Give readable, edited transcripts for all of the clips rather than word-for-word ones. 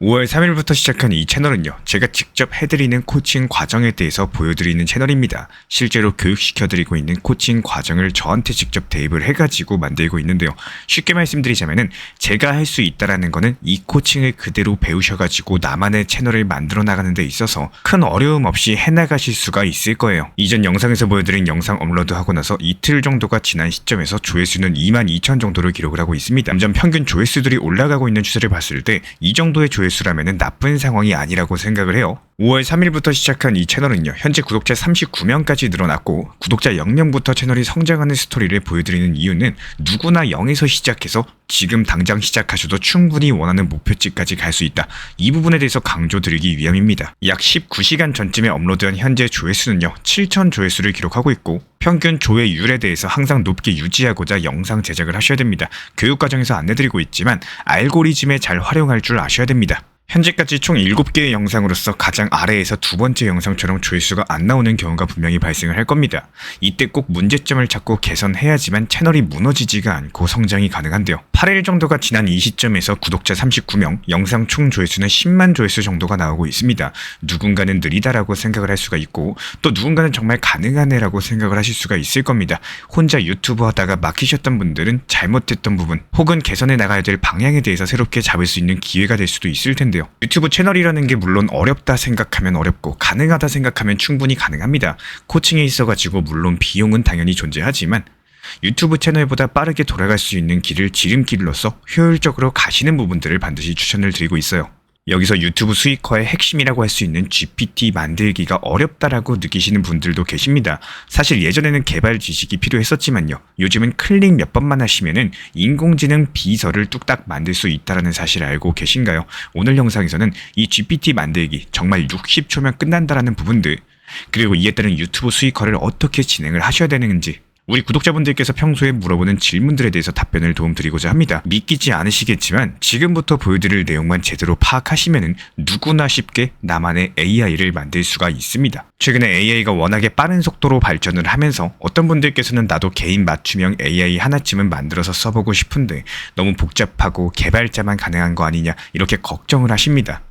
5월 3일부터 시작한 이 채널은요, 제가 직접 해드리는 코칭 과정에 대해서 보여드리는 채널입니다. 실제로 교육시켜드리고 있는 코칭 과정을 저한테 직접 대입을 해가지고 만들고 있는데요. 쉽게 말씀드리자면은 제가 할 수 있다라는 거는 이 코칭을 그대로 배우셔가지고 나만의 채널을 만들어 나가는 데 있어서 큰 어려움 없이 해나가실 수가 있을 거예요. 이전 영상에서 보여드린 영상 업로드하고 나서 이틀 정도가 지난 시점에서 조회수는 22,000 정도를 기록을 하고 있습니다. 점점 평균 조회수들이 올라가고 있는 추세를 봤을 때 이 정도의 조회수라면 나쁜 상황이 아니라고 생각을 해요. 5월 3일부터 시작한 이 채널은요, 현재 구독자 39명까지 늘어났고 구독자 0명부터 채널이 성장하는 스토리를 보여드리는 이유는 누구나 0에서 시작해서 지금 당장 시작하셔도 충분히 원하는 목표치까지 갈 수 있다. 이 부분에 대해서 강조드리기 위함입니다. 약 19시간 전쯤에 업로드한 현재 조회수는요, 7,000 조회수를 기록하고 있고 평균 조회율에 대해서 항상 높게 유지하고자 영상 제작을 하셔야 됩니다. 교육 과정에서 안내드리고 있지만 알고리즘에 잘 활용할 줄 아셔야 됩니다. 현재까지 총 7개의 영상으로서 가장 아래에서 두 번째 영상처럼 조회수가 안 나오는 경우가 분명히 발생을 할 겁니다. 이때 꼭 문제점을 찾고 개선해야지만 채널이 무너지지가 않고 성장이 가능한데요. 8일 정도가 지난 이 시점에서 구독자 39명, 영상 총 조회수는 10만 조회수 정도가 나오고 있습니다. 누군가는 느리다라고 생각을 할 수가 있고 또 누군가는 정말 가능하네라고 생각을 하실 수가 있을 겁니다. 혼자 유튜브 하다가 막히셨던 분들은 잘못했던 부분 혹은 개선해 나가야 될 방향에 대해서 새롭게 잡을 수 있는 기회가 될 수도 있을 텐데요. 유튜브 채널이라는 게 물론 어렵다 생각하면 어렵고 가능하다 생각하면 충분히 가능합니다. 코칭에 있어가지고 물론 비용은 당연히 존재하지만 유튜브 채널보다 빠르게 돌아갈 수 있는 길을 지름길로서 효율적으로 가시는 부분들을 반드시 추천을 드리고 있어요. 여기서 유튜브 수익화의 핵심이라고 할 수 있는 GPT 만들기가 어렵다라고 느끼시는 분들도 계십니다. 사실 예전에는 개발 지식이 필요했었지만요. 요즘은 클릭 몇 번만 하시면은 인공지능 비서를 뚝딱 만들 수 있다는 사실을 알고 계신가요? 오늘 영상에서는 이 GPT 만들기 정말 60초면 끝난다라는 부분들, 그리고 이에 따른 유튜브 수익화를 어떻게 진행을 하셔야 되는지, 우리 구독자분들께서 평소에 물어보는 질문들에 대해서 답변을 도움드리고자 합니다. 믿기지 않으시겠지만 지금부터 보여드릴 내용만 제대로 파악하시면 누구나 쉽게 나만의 AI를 만들 수가 있습니다. 최근에 AI가 워낙에 빠른 속도로 발전을 하면서 어떤 분들께서는 나도 개인 맞춤형 AI 하나쯤은 만들어서 써보고 싶은데 너무 복잡하고 개발자만 가능한 거 아니냐 이렇게 걱정을 하십니다.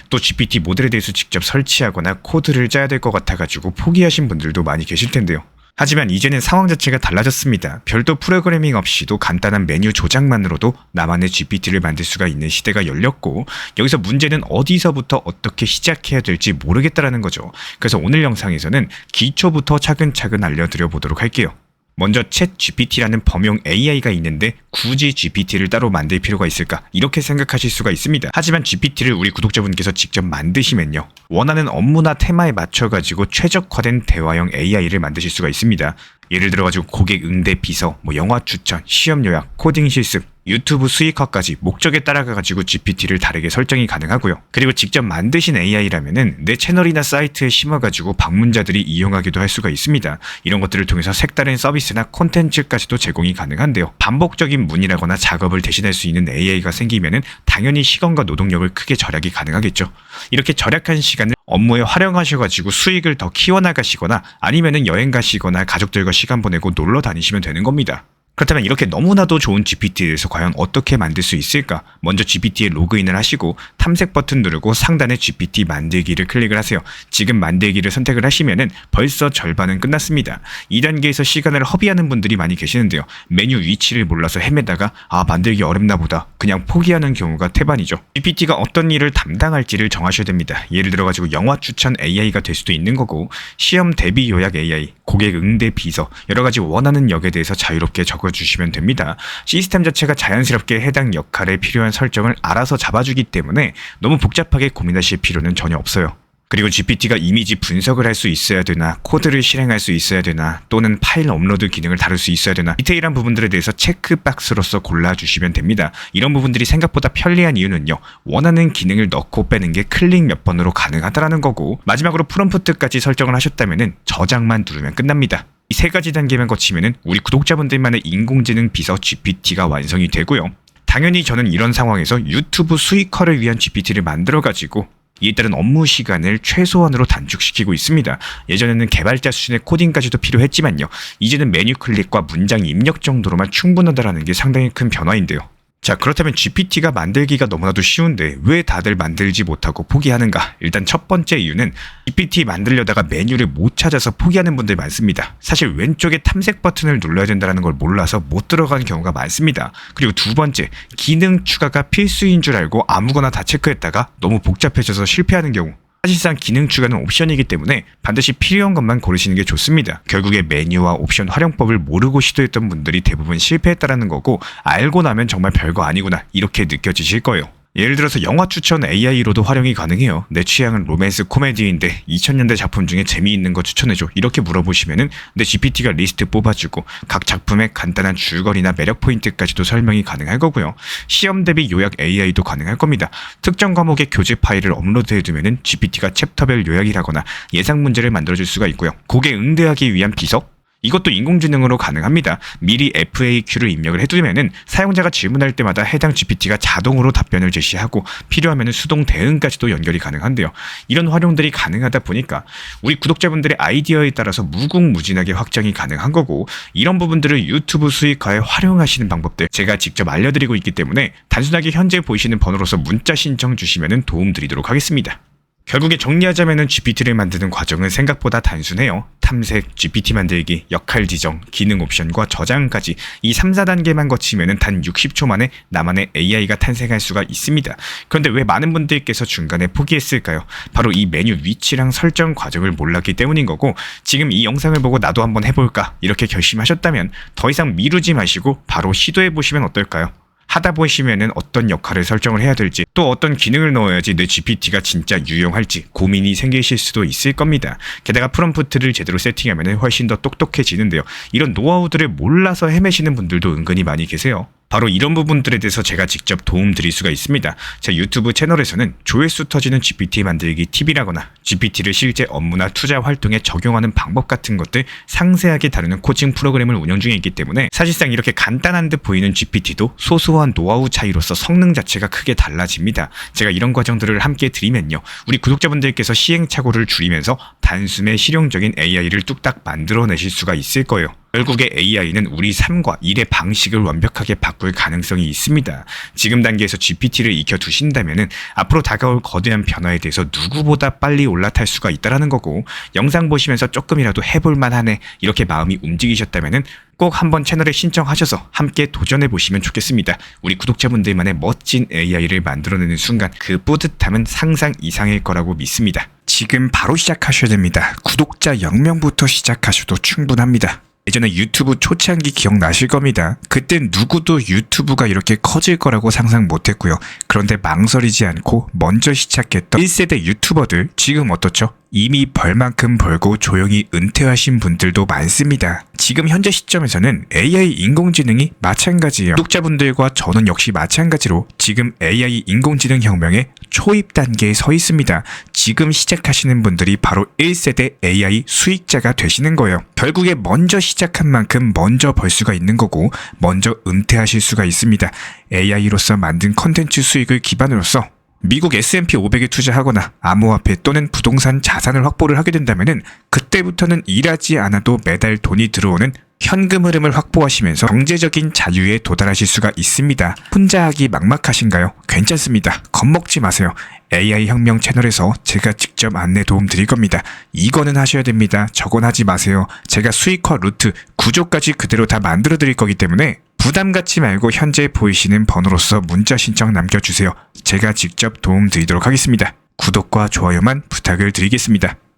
또 GPT 모델에 대해서 직접 설치하거나 코드를 짜야 될 것 같아가지고 포기하신 분들도 많이 계실 텐데요. 하지만 이제는 상황 자체가 달라졌습니다. 별도 프로그래밍 없이도 간단한 메뉴 조작만으로도 나만의 GPT를 만들 수가 있는 시대가 열렸고 여기서 문제는 어디서부터 어떻게 시작해야 될지 모르겠다라는 거죠. 그래서 오늘 영상에서는 기초부터 차근차근 알려드려 보도록 할게요. 먼저 챗 GPT라는 범용 AI가 있는데 굳이 GPT를 따로 만들 필요가 있을까? 이렇게 생각하실 수가 있습니다. 하지만 GPT를 우리 구독자분께서 직접 만드시면요, 원하는 업무나 테마에 맞춰가지고 최적화된 대화형 AI를 만드실 수가 있습니다. 예를 들어가지고 고객 응대 비서, 영화 추천, 시험 요약, 코딩 실습, 유튜브 수익화까지 목적에 따라가지고 GPT를 다르게 설정이 가능하고요. 그리고 직접 만드신 AI라면은 내 채널이나 사이트에 심어가지고 방문자들이 이용하기도 할 수가 있습니다. 이런 것들을 통해서 색다른 서비스나 콘텐츠까지도 제공이 가능한데요. 반복적인 문의라거나 작업을 대신할 수 있는 AI가 생기면은 당연히 시간과 노동력을 크게 절약이 가능하겠죠. 이렇게 절약한 시간을 업무에 활용하셔가지고 수익을 더 키워나가시거나 아니면은 여행 가시거나 가족들과 시간 보내고 놀러 다니시면 되는 겁니다. 그렇다면 이렇게 너무나도 좋은 GPT에 대해서 과연 어떻게 만들 수 있을까? 먼저 GPT에 로그인을 하시고 탐색 버튼 누르고 상단에 GPT 만들기를 클릭을 하세요. 지금 만들기를 선택을 하시면은 벌써 절반은 끝났습니다. 2단계에서 시간을 허비하는 분들이 많이 계시는데요. 메뉴 위치를 몰라서 헤매다가 만들기 어렵나 보다 그냥 포기하는 경우가 태반이죠. GPT가 어떤 일을 담당할지를 정하셔야 됩니다. 예를 들어가지고 영화 추천 AI가 될 수도 있는 거고 시험 대비 요약 AI, 고객 응대 비서 여러가지 원하는 역에 대해서 자유롭게 적어주시면 됩니다. 시스템 자체가 자연스럽게 해당 역할에 필요한 설정을 알아서 잡아주기 때문에 너무 복잡하게 고민하실 필요는 전혀 없어요. 그리고 GPT가 이미지 분석을 할 수 있어야 되나, 코드를 실행할 수 있어야 되나, 또는 파일 업로드 기능을 다룰 수 있어야 되나, 디테일한 부분들에 대해서 체크박스로서 골라주시면 됩니다. 이런 부분들이 생각보다 편리한 이유는요, 원하는 기능을 넣고 빼는 게 클릭 몇 번으로 가능하다라는 거고, 마지막으로 프롬프트까지 설정을 하셨다면 저장만 누르면 끝납니다. 이 세 가지 단계만 거치면은 우리 구독자분들만의 인공지능 비서 GPT가 완성이 되고요. 당연히 저는 이런 상황에서 유튜브 수익화를 위한 GPT를 만들어가지고 이에 따른 업무 시간을 최소한으로 단축시키고 있습니다. 예전에는 개발자 수준의 코딩까지도 필요했지만요. 이제는 메뉴 클릭과 문장 입력 정도로만 충분하다라는 게 상당히 큰 변화인데요. 자, 그렇다면 GPT가 만들기가 너무나도 쉬운데 왜 다들 만들지 못하고 포기하는가? 일단 첫 번째 이유는 GPT 만들려다가 메뉴를 못 찾아서 포기하는 분들 많습니다. 사실 왼쪽에 탐색 버튼을 눌러야 된다는 걸 몰라서 못 들어가는 경우가 많습니다. 그리고 두 번째, 기능 추가가 필수인 줄 알고 아무거나 다 체크했다가 너무 복잡해져서 실패하는 경우. 사실상 기능 추가는 옵션이기 때문에 반드시 필요한 것만 고르시는 게 좋습니다. 결국에 메뉴와 옵션 활용법을 모르고 시도했던 분들이 대부분 실패했다라는 거고, 알고 나면 정말 별거 아니구나 이렇게 느껴지실 거예요. 예를 들어서 영화 추천 AI로도 활용이 가능해요. 내 취향은 로맨스 코미디인데 2000년대 작품 중에 재미있는 거 추천해줘. 이렇게 물어보시면은 내 GPT가 리스트 뽑아주고 각 작품의 간단한 줄거리나 매력 포인트까지도 설명이 가능할 거고요. 시험 대비 요약 AI도 가능할 겁니다. 특정 과목의 교재 파일을 업로드해두면은 GPT가 챕터별 요약을 하거나 예상 문제를 만들어줄 수가 있고요. 곡에 응대하기 위한 비석? 이것도 인공지능으로 가능합니다. 미리 FAQ를 입력을 해두면은 사용자가 질문할 때마다 해당 GPT가 자동으로 답변을 제시하고 필요하면 수동 대응까지도 연결이 가능한데요. 이런 활용들이 가능하다 보니까 우리 구독자분들의 아이디어에 따라서 무궁무진하게 확장이 가능한 거고, 이런 부분들을 유튜브 수익화에 활용하시는 방법들 제가 직접 알려드리고 있기 때문에 단순하게 현재 보이시는 번호로서 문자 신청 주시면 도움 드리도록 하겠습니다. 결국에 정리하자면은 GPT를 만드는 과정은 생각보다 단순해요. 탐색, GPT 만들기, 역할 지정, 기능 옵션과 저장까지 이 3, 4단계만 거치면은 단 60초 만에 나만의 AI가 탄생할 수가 있습니다. 그런데 왜 많은 분들께서 중간에 포기했을까요? 바로 이 메뉴 위치랑 설정 과정을 몰랐기 때문인 거고, 지금 이 영상을 보고 나도 한번 해볼까 이렇게 결심하셨다면 더 이상 미루지 마시고 바로 시도해보시면 어떨까요? 하다 보시면은 어떤 역할을 설정을 해야 될지, 또 어떤 기능을 넣어야지 내 GPT가 진짜 유용할지 고민이 생기실 수도 있을 겁니다. 게다가 프롬프트를 제대로 세팅하면 훨씬 더 똑똑해지는데요. 이런 노하우들을 몰라서 헤매시는 분들도 은근히 많이 계세요. 바로 이런 부분들에 대해서 제가 직접 도움 드릴 수가 있습니다. 제 유튜브 채널에서는 조회수 터지는 GPT 만들기 팁이라거나 GPT를 실제 업무나 투자 활동에 적용하는 방법 같은 것들 상세하게 다루는 코칭 프로그램을 운영 중에 있기 때문에, 사실상 이렇게 간단한 듯 보이는 GPT도 소소한 노하우 차이로서 성능 자체가 크게 달라집니다. 제가 이런 과정들을 함께 드리면요, 우리 구독자분들께서 시행착오를 줄이면서 단숨에 실용적인 AI를 뚝딱 만들어내실 수가 있을 거예요. 결국에 AI는 우리 삶과 일의 방식을 완벽하게 바꿀 가능성이 있습니다. 지금 단계에서 GPT를 익혀두신다면 앞으로 다가올 거대한 변화에 대해서 누구보다 빨리 올라탈 수가 있다는 거고, 영상 보시면서 조금이라도 해볼만 하네 이렇게 마음이 움직이셨다면 꼭 한번 채널에 신청하셔서 함께 도전해보시면 좋겠습니다. 우리 구독자분들만의 멋진 AI를 만들어내는 순간 그 뿌듯함은 상상 이상일 거라고 믿습니다. 지금 바로 시작하셔야 됩니다. 구독자 0명부터 시작하셔도 충분합니다. 예전에 유튜브 초창기 기억나실 겁니다. 그땐 누구도 유튜브가 이렇게 커질 거라고 상상 못했고요. 그런데 망설이지 않고 먼저 시작했던 1세대 유튜버들 지금 어떻죠? 이미 벌만큼 벌고 조용히 은퇴하신 분들도 많습니다. 지금 현재 시점에서는 AI 인공지능이 마찬가지예요. 구독자분들과 저는 역시 마찬가지로 지금 AI 인공지능 혁명의 초입 단계에 서 있습니다. 지금 시작하시는 분들이 바로 1세대 AI 수익자가 되시는 거예요. 결국에 먼저 시작한 만큼 먼저 벌 수가 있는 거고, 먼저 은퇴하실 수가 있습니다. AI로서 만든 컨텐츠 수익을 기반으로서 미국 S&P 500에 투자하거나 암호화폐 또는 부동산 자산을 확보를 하게 된다면 그때부터는 일하지 않아도 매달 돈이 들어오는 현금 흐름을 확보하시면서 경제적인 자유에 도달하실 수가 있습니다. 혼자 하기 막막하신가요? 괜찮습니다. 겁먹지 마세요. AI 혁명 채널에서 제가 직접 안내 도움 드릴 겁니다. 이거는 하셔야 됩니다. 저건 하지 마세요. 제가 수익화 루트, 구조까지 그대로 다 만들어 드릴 거기 때문에 부담 갖지 말고 현재 보이시는 번호로서 문자 신청 남겨주세요. 제가 직접 도움 드리도록 하겠습니다. 구독과 좋아요만 부탁을 드리겠습니다.